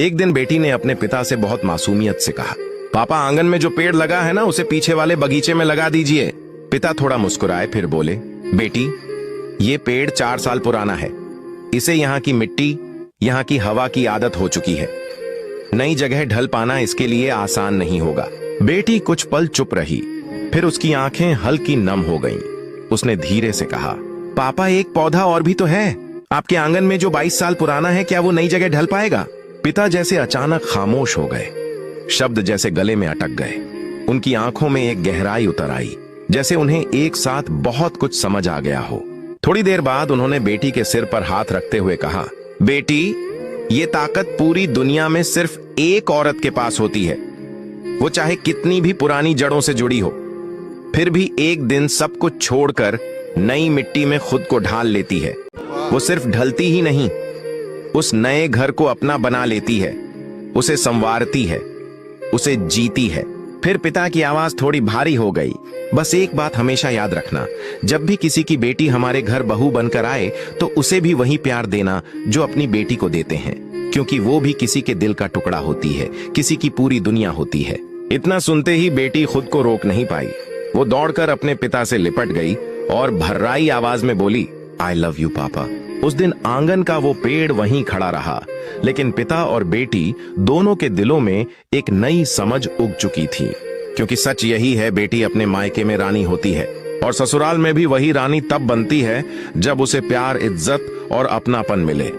एक दिन बेटी ने अपने पिता से बहुत मासूमियत से कहा, पापा आंगन में जो पेड़ लगा है ना उसे पीछे वाले बगीचे में लगा दीजिए। पिता थोड़ा मुस्कुराए फिर बोले, बेटी ये पेड़ 4 साल पुराना है। इसे यहाँ की मिट्टी, यहाँ की हवा की आदत हो चुकी है। नई जगह ढल पाना इसके लिए आसान नहीं होगा। बेटी कुछ पल चुप रही, फिर उसकी आंखें हल्की नम हो गईं। उसने धीरे से कहा, पापा एक पौधा और भी तो है आपके आंगन में जो 22 साल पुराना है, क्या वो नई जगह ढल पाएगा? पिता जैसे अचानक खामोश हो गए, शब्द जैसे गले में अटक गए। उनकी आंखों में एक गहराई उतर आई, जैसे उन्हें एक साथ बहुत कुछ समझ आ गया हो। थोड़ी देर बाद उन्होंने बेटी के सिर पर हाथ रखते हुए कहा, बेटी ये ताकत पूरी दुनिया में सिर्फ एक औरत के पास होती है। वो चाहे कितनी भी पुरानी जड़ों से जुड़ी हो, फिर भी एक दिन सब कुछ छोड़कर नई मिट्टी में खुद को ढाल लेती है। वो सिर्फ ढलती ही नहीं, उस नए घर को अपना बना लेती है, उसे संवारती है, उसे जीती है। फिर पिता की आवाज थोड़ी भारी हो गई, बस एक बात हमेशा याद रखना, जब भी किसी की बेटी हमारे घर बहू बनकर आए तो उसे भी वही प्यार देना जो अपनी बेटी को देते हैं, क्योंकि वो भी किसी के दिल का टुकड़ा होती है, किसी की पूरी दुनिया होती है। इतना सुनते ही बेटी खुद को रोक नहीं पाई। वो दौड़कर अपने पिता से लिपट गई और भर्राई आवाज में बोली, आई लव यू पापा। उस दिन आंगन का वो पेड़ वहीं खड़ा रहा, लेकिन पिता और बेटी दोनों के दिलों में एक नई समझ उग चुकी थी। क्योंकि सच यही है, बेटी अपने मायके में रानी होती है और ससुराल में भी वही रानी तब बनती है जब उसे प्यार, इज्जत और अपनापन मिले।